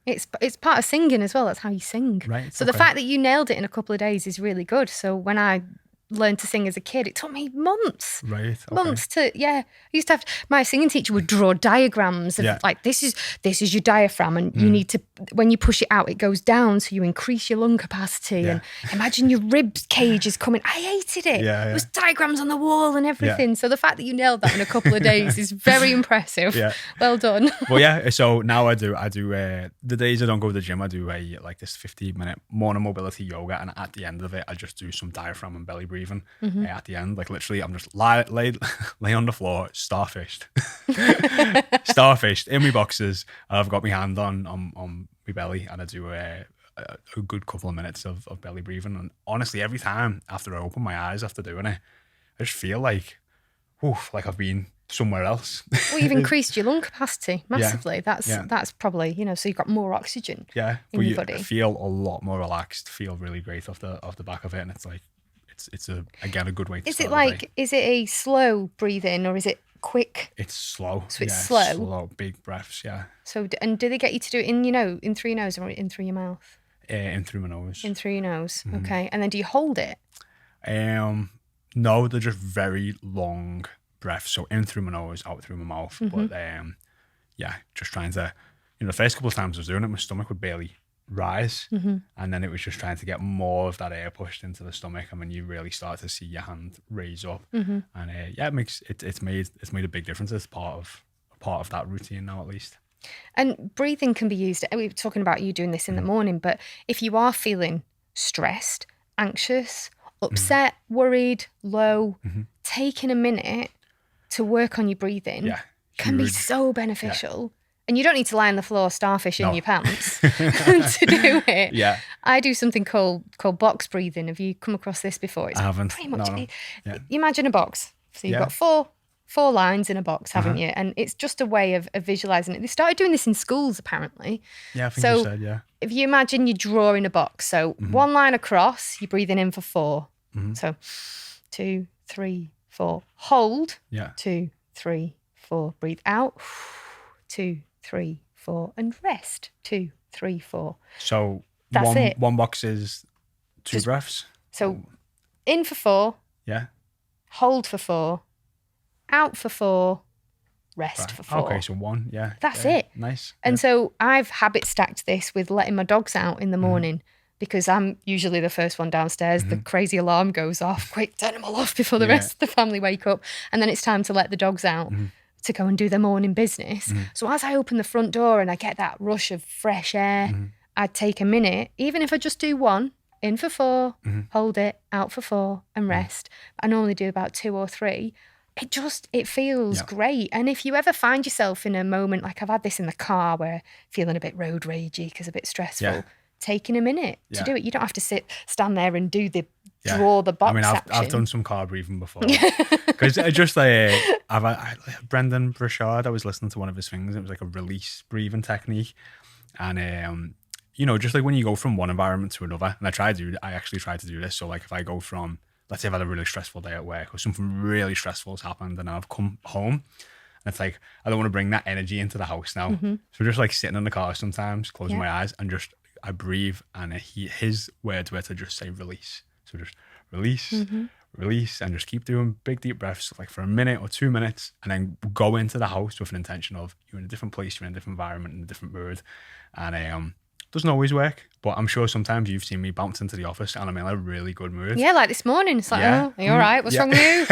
It's part of singing as well. That's how you sing. Right. So the fact that you nailed it in a couple of days is really good. So when I learned to sing as a kid, it took me months. Right. Okay. Months to, I used to have, my singing teacher would draw diagrams of like, this is your diaphragm, and you need to, when you push it out, it goes down, so you increase your lung capacity. And imagine your rib cage is coming. I hated it. There was diagrams on the wall and everything. So the fact that you nailed that in a couple of days is very impressive. Well done. Well, so now I do the days I don't go to the gym, I do this 15-minute morning mobility yoga, and at the end of it, I just do some diaphragm and belly breathing. At the end, like literally, I'm just lay on the floor, starfished in my boxes. I've got my hand on my belly, and I do a good couple of minutes of belly breathing. And honestly, every time after I open my eyes after doing it, I just feel like I've been somewhere else. Well, you've increased your lung capacity massively. That's probably, so you've got more oxygen in your body. Feel a lot more relaxed, feel really great off the back of it, and it's like it's a good way to Is start it like, is it a slow breathing, or is it quick? It's slow. So it's slow? Slow, big breaths, So, and do they get you to do it in through your nose or in through your mouth? In through my nose. In through your nose, okay. And then do you hold it? No, they're just very long breaths. So in through my nose, out through my mouth. But just trying to, the first couple of times I was doing it, my stomach would barely rise. And then it was just trying to get more of that air pushed into the stomach, and when you really start to see your hand raise up, and it's made a big difference. It's part of that routine now, at least. And breathing can be used. We were talking about you doing this in the morning, but if you are feeling stressed, anxious, upset, worried, low, taking a minute to work on your breathing can be so beneficial. And you don't need to lie on the floor starfish in your pants to do it. Yeah. I do something called box breathing. Have you come across this before? It's I haven't. Pretty much. No. You imagine a box. So you've got four lines in a box, haven't you? And it's just a way of visualizing it. They started doing this in schools, apparently. Yeah, I think you said, yeah. If you imagine you're drawing a box, so one line across, you're breathing in for 4. So 2, 3, 4. Hold. Yeah. 2, 3, 4. Breathe out. 2, 3, 4. And rest. 2, 3, 4. So that's it. One box is 2 breaths. So in for 4. Yeah. Hold for 4. Out for 4. Rest for 4. Okay, so 1, yeah. That's it. Nice. And so I've habit stacked this with letting my dogs out in the morning, because I'm usually the first one downstairs. The crazy alarm goes off. Quick, turn them all off before the rest of the family wake up. And then it's time to let the dogs out to go and do their morning business. So as I open the front door and I get that rush of fresh air, I'd take a minute, even if I just do 1, in for 4, hold it, out for 4, and rest. I normally do about 2 or 3. It feels great. And if you ever find yourself in a moment, like I've had this in the car where feeling a bit road ragey because a bit stressful, taking a minute to do it. You don't have to stand there and draw the box action. I've done some car breathing before. Because just Brendan Burchard, I was listening to one of his things. It was like a release breathing technique. And, just like when you go from one environment to another, and I actually tried to do this. So like if I go from, let's say I've had a really stressful day at work or something really stressful has happened and I've come home, and it's like, I don't want to bring that energy into the house now. So just like sitting in the car sometimes, closing my eyes and just, I breathe, and his words were to just say release. So just release, release, and just keep doing big deep breaths like for a minute or 2 minutes, and then go into the house with an intention of you're in a different place, you're in a different environment, in a different mood. And doesn't always work, but I'm sure sometimes you've seen me bounce into the office and I'm in a really good mood. Yeah, like this morning. It's like, oh, are you all right? What's wrong with you?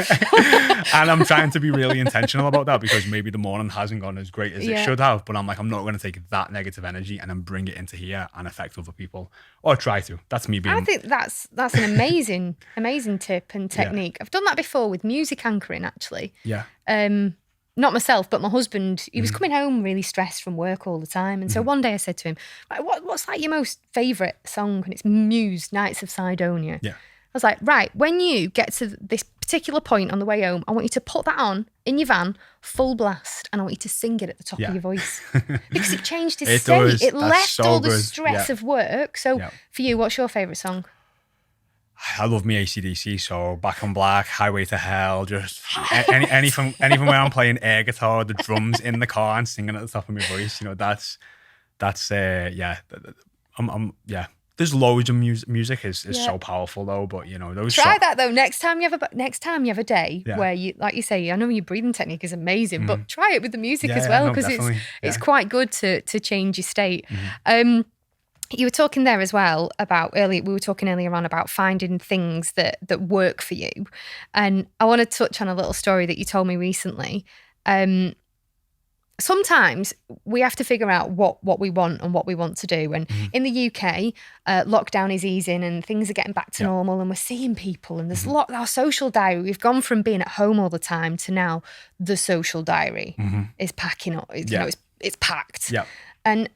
And I'm trying to be really intentional about that, because maybe the morning hasn't gone as great as it should have, but I'm like, I'm not going to take that negative energy and then bring it into here and affect other people, or try to. That's me being... I think that's an amazing, amazing tip and technique. I've done that before with music anchoring, actually. Yeah. Not myself, but my husband, he was coming home really stressed from work all the time. And so one day I said to him, right, what's like your most favourite song? And it's Muse, Nights of Sidonia. Yeah. I was like, right, when you get to this particular point on the way home, I want you to put that on in your van, full blast, and I want you to sing it at the top of your voice. Because it changed his state. It left all the stress of work. So for you, what's your favourite song? I love me AC/DC, so Back in Black, Highway to Hell, just anything where I'm playing air guitar, the drums in the car and singing at the top of my voice. There's loads of music is so powerful though, but those try that though. Next time you have a day where you, like you say, I know your breathing technique is amazing, but try it with the music as well, because it's quite good to change your state. You were talking there as well about we were talking earlier on about finding things that work for you. And I want to touch on a little story that you told me recently. Sometimes we have to figure out what we want and what we want to do. And in the UK, lockdown is easing and things are getting back to normal, and we're seeing people, and there's our social diary. We've gone from being at home all the time to now the social diary is packing up. It's packed. Yeah. And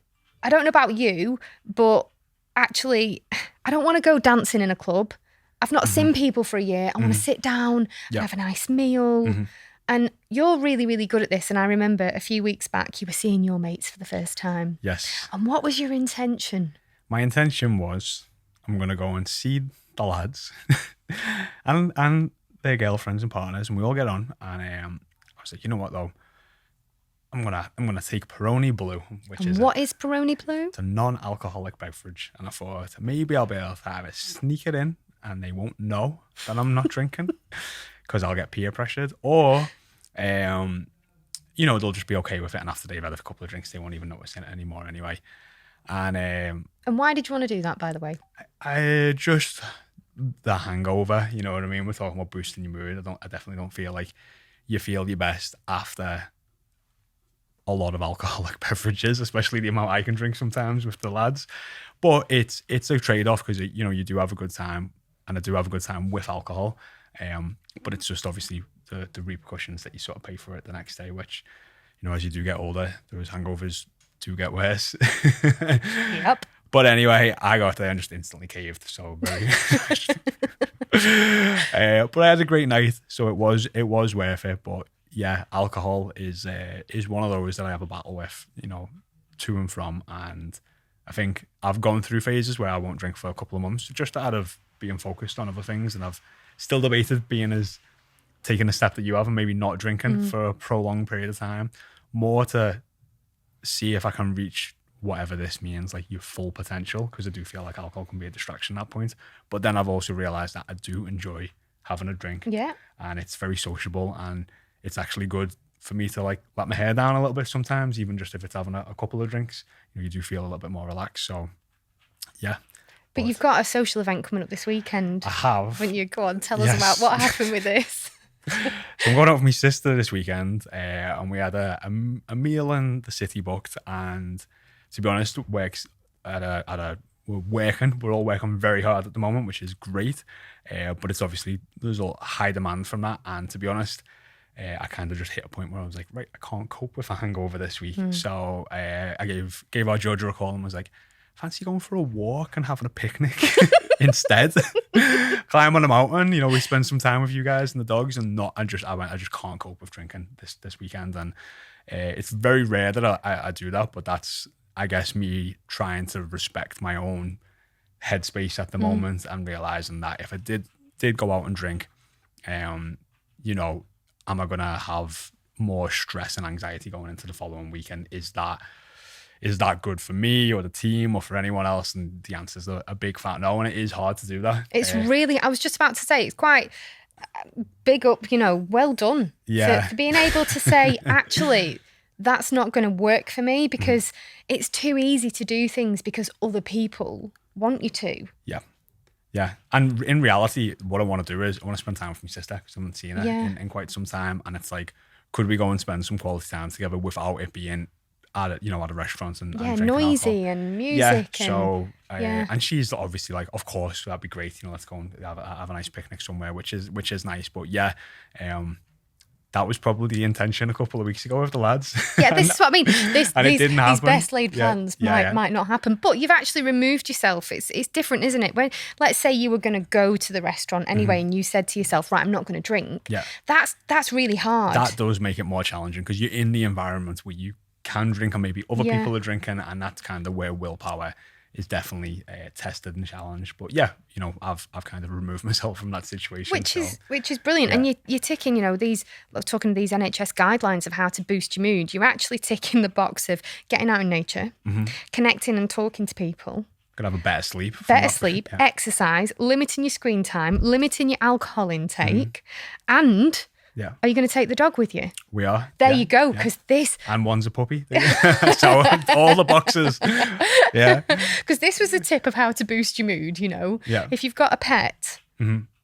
I don't know about you, but actually, I don't want to go dancing in a club. I've not seen people for a year. I want to sit down and have a nice meal. And you're really, really good at this. And I remember a few weeks back, you were seeing your mates for the first time. Yes. And what was your intention? My intention was, I'm going to go and see the lads and their girlfriends and partners, and we all get on. And I was like, you know what, though? I'm gonna take Peroni Blue, what is Peroni Blue? It's a non-alcoholic beverage, and I thought maybe I'll be able to have it sneak it in, and they won't know that I'm not drinking, because I'll get peer pressured, or they'll just be okay with it, and after they've had a couple of drinks, they won't even notice it anymore anyway. And why did you want to do that, by the way? I just the hangover, you know what I mean? We're talking about boosting your mood. I definitely don't feel like you feel your best after a lot of alcoholic beverages, especially the amount I can drink sometimes with the lads. But it's a trade-off because you do have a good time, and I do have a good time with alcohol. But it's just obviously the repercussions that you sort of pay for it the next day, which, as you do get older, those hangovers do get worse. Yep. But anyway, I got there and just instantly caved. So very but I had a great night, so it was worth it. But yeah, alcohol is one of those that I have a battle with, to and from. And I think I've gone through phases where I won't drink for a couple of months, just out of being focused on other things. And I've still debated taking a step that you have and maybe not drinking for a prolonged period of time, more to see if I can reach whatever this means, like your full potential, because I do feel like alcohol can be a distraction at that point. But then I've also realized that I do enjoy having a drink. Yeah. And it's very sociable, and it's actually good for me to like let my hair down a little bit sometimes, even just if it's having a couple of drinks. You do feel a little bit more relaxed. So yeah. But you've got a social event coming up this weekend. I have. When you go on, tell us about what happened with this. So I'm going out with my sister this weekend, and we had a meal in the city booked. And to be honest, we're all working very hard at the moment, which is great. But it's obviously there's a high demand from that. And to be honest, I kind of just hit a point where I was like, right, I can't cope with a hangover this week. So I gave our Georgia a call and was like, fancy going for a walk and having a picnic instead? Climb on a mountain, we spend some time with you guys and the dogs, I just can't cope with drinking this weekend. And it's very rare that I do that, but that's, I guess, me trying to respect my own headspace at the moment and realizing that if I did go out and drink, am I going to have more stress and anxiety going into the following weekend? Is that good for me or the team or for anyone else? And the answer is a big fat no, and it is hard to do that. It's really, I was just about to say, it's quite big up, well done. Yeah. For being able to say, actually, that's not going to work for me, because it's too easy to do things because other people want you to. Yeah. Yeah. And in reality, what I want to do is I want to spend time with my sister, because I haven't seen her in quite some time. And it's like, could we go and spend some quality time together without it being at a restaurant and noisy alcohol. And music. And she's obviously like, of course, that'd be great. Let's go and have a nice picnic somewhere, which is nice. But that was probably the intention a couple of weeks ago with the lads. Yeah, this is what I mean. These best laid plans might not happen. But you've actually removed yourself. It's different, isn't it? When, let's say you were going to go to the restaurant anyway, and you said to yourself, right, I'm not going to drink. Yeah. That's really hard. That does make it more challenging, because you're in the environment where you can drink and maybe other people are drinking, and that's kind of where willpower is definitely tested and challenged. But I've kind of removed myself from that situation, which is brilliant. And you're ticking these NHS guidelines of how to boost your mood. You're actually ticking the box of getting out in nature, connecting and talking to people, gonna have a better sleep, exercise, limiting your screen time, limiting your alcohol intake, and are you going to take the dog with you? We are. There you go, because this... And one's a puppy. So all the boxes. Yeah. Because this was a tip of how to boost your mood, Yeah. If you've got a pet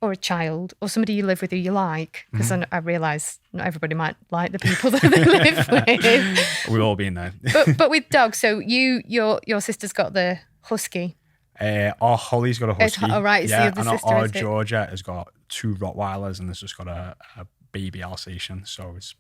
or a child or somebody you live with who you like, because I realise not everybody might like the people that they live with. We've all been there. but with dogs, so your sister's got the husky. Our Holly's got a husky. All right, yeah, so the sister our Georgia has got 2 Rottweilers, and has just got a baby Alsatian, so it's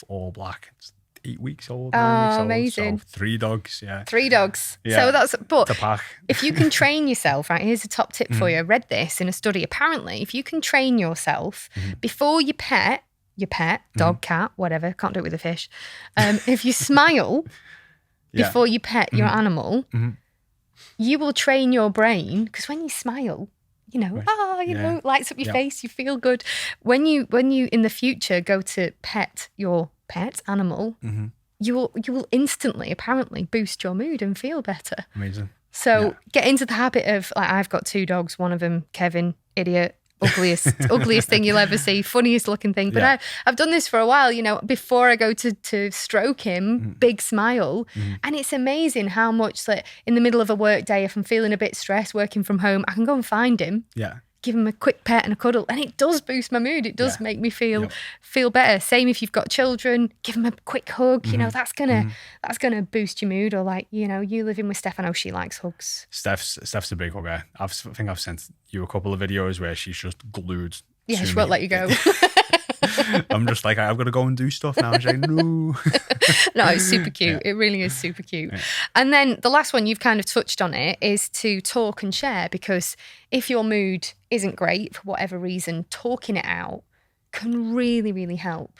all black. It's 8 weeks old, 9 weeks old. Amazing. So 3 dogs, 3 dogs. Yeah. So but it's a pack. If you can train yourself, right, here's a top tip for you. I read this in a study. Apparently, if you can train yourself before your pet, dog, cat, whatever, can't do it with a fish. If you smile before you pet your animal, you will train your brain, because when you smile, lights up your face, you feel good. When you in the future go to pet your pet animal, you will instantly, apparently, boost your mood and feel better. Amazing. So get into the habit of, like, I've got 2 dogs, one of them, Kevin, idiot, ugliest thing you'll ever see, funniest looking thing. But I've done this for a while, before I go to stroke him, big smile. And it's amazing how much, like, in the middle of a work day, if I'm feeling a bit stressed working from home, I can go and find him. Yeah. Give him a quick pet and a cuddle, and it does boost my mood. It does make me feel better. Same if you've got children, give them a quick hug. That's gonna boost your mood. Or like, you living with Steph, I know she likes hugs. Steph's a big hugger. I think I've sent you a couple of videos where she's just glued. Yeah, she won't let you go. I'm just like, I've got to go and do stuff now. She's like, no. No, it's super cute. It really is super cute. Yeah. And then the last one, you've kind of touched on it, is to talk and share, because if your mood isn't great for whatever reason, talking it out can really, really help.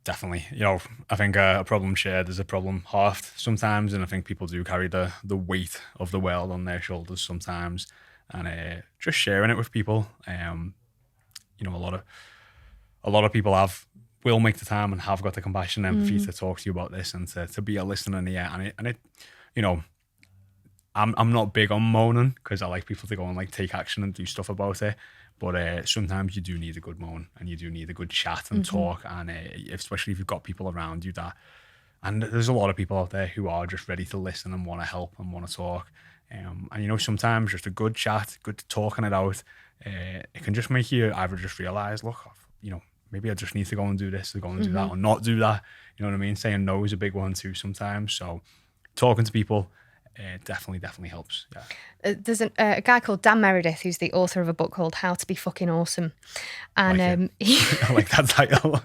Definitely. I think a problem shared is a problem halved sometimes, and I think people do carry the weight of the world on their shoulders sometimes, and just sharing it with people. A lot of people will make the time and have got the compassion and empathy to talk to you about this and to be a listener in the ear. And it I'm not big on moaning, because I like people to go and like take action and do stuff about it. But sometimes you do need a good moan, and you do need a good chat and talk. And especially if you've got people around you and there's a lot of people out there who are just ready to listen and want to help and want to talk. And sometimes just a good chat, good talking it out, it can just make you either just realize, look, maybe I just need to go and do this, or go and do that, or not do that. You know what I mean? Saying no is a big one too sometimes. So talking to people definitely helps. Yeah. There's a guy called Dan Meredith, who's the author of a book called How to Be Fucking Awesome. And I like that title.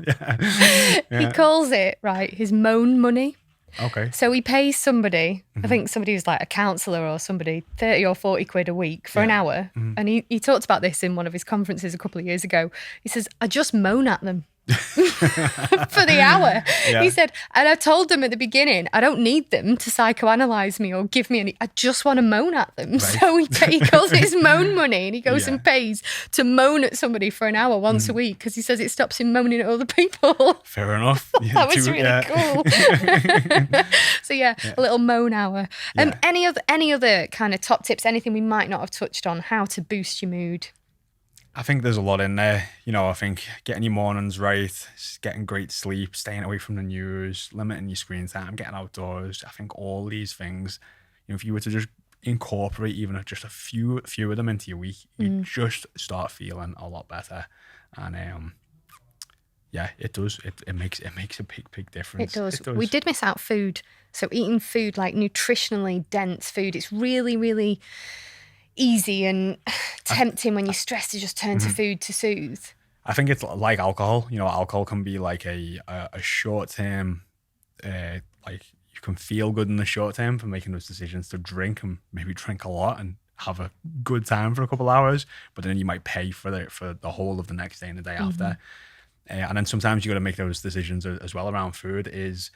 He calls it, his moan money. Okay. So he pays somebody, I think somebody who's like a counsellor or somebody, 30 or 40 quid a week for an hour. And he talked about this in one of his conferences a couple of years ago. He says, I just moan at them. For the hour. Yeah. He said, and I told them at the beginning, I don't need them to psychoanalyze me or give me any, I just want to moan at them. Right. So he calls it his moan money, and he goes and pays to moan at somebody for an hour once a week, because he says it stops him moaning at other people. Fair enough. That was really cool. So a little moan hour. Any other kind of top tips, anything we might not have touched on, how to boost your mood? I think there's a lot in there. I think getting your mornings right, getting great sleep, staying away from the news, limiting your screen time, getting outdoors. I think all these things, if you were to just incorporate even just a few of them into your week, you just start feeling a lot better. And it does. It makes a big difference. It does. We did miss out food. So eating food, like nutritionally dense food, it's really, really easy and tempting when you're stressed to just turn to food to soothe. I think it's like alcohol. Alcohol can be like a short term, like you can feel good in the short term for making those decisions to drink, and maybe drink a lot and have a good time for a couple of hours, but then you might pay for the whole of the next day and the day after. And then sometimes you got to make those decisions as well around food. Is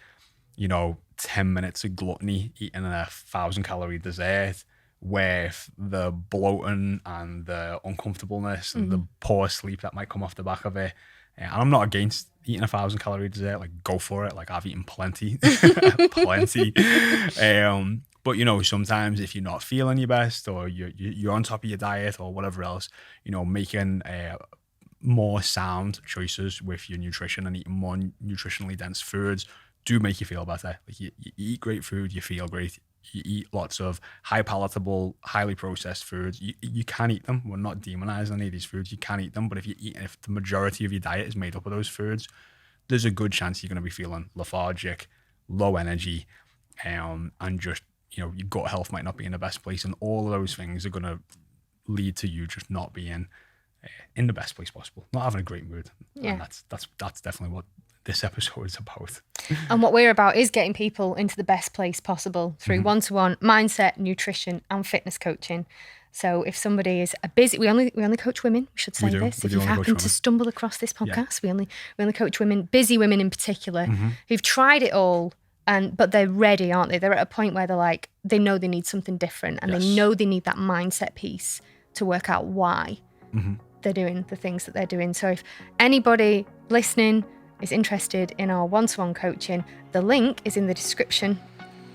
10 minutes of gluttony, eating 1,000-calorie dessert, with the bloating and the uncomfortableness and the poor sleep that might come off the back of it. And I'm not against eating 1,000-calorie dessert. Like, go for it. Like, I've eaten plenty. But sometimes if you're not feeling your best, or you're on top of your diet or whatever else, making more sound choices with your nutrition and eating more nutritionally dense foods do make you feel better. Like, you eat great food, you feel great. You eat lots of high palatable, highly processed foods. You can eat them. We're not demonizing any of these foods. You can eat them, but if the majority of your diet is made up of those foods, there's a good chance you're going to be feeling lethargic, low energy, and just your gut health might not be in the best place. And all of those things are going to lead to you just not being in the best place possible, not having a great mood. Yeah, and that's definitely what this episode is about. And what we're about is getting people into the best place possible through one-to-one mindset, nutrition, and fitness coaching. So if somebody is a busy, we only coach women. We should say this. If you happen to stumble across this podcast, we only coach women, busy women in particular, who've tried it all, but they're ready, aren't they? They're at a point where they're like, they know they need something different, and they know they need that mindset piece to work out why they're doing the things that they're doing. So if anybody listening is interested in our one-to-one coaching, the link is in the description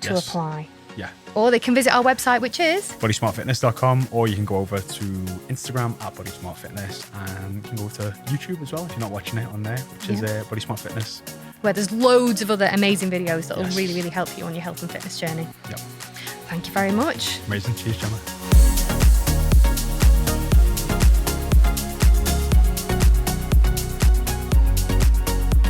to apply. Yeah, Or they can visit our website, which is BodySmartFitness.com, or you can go over to Instagram at BodySmartFitness, and you can go to YouTube as well if you're not watching it on there, which is BodySmartFitness. Where there's loads of other amazing videos that will really, really help you on your health and fitness journey. Yep. Thank you very much. Amazing. Cheers, Gemma.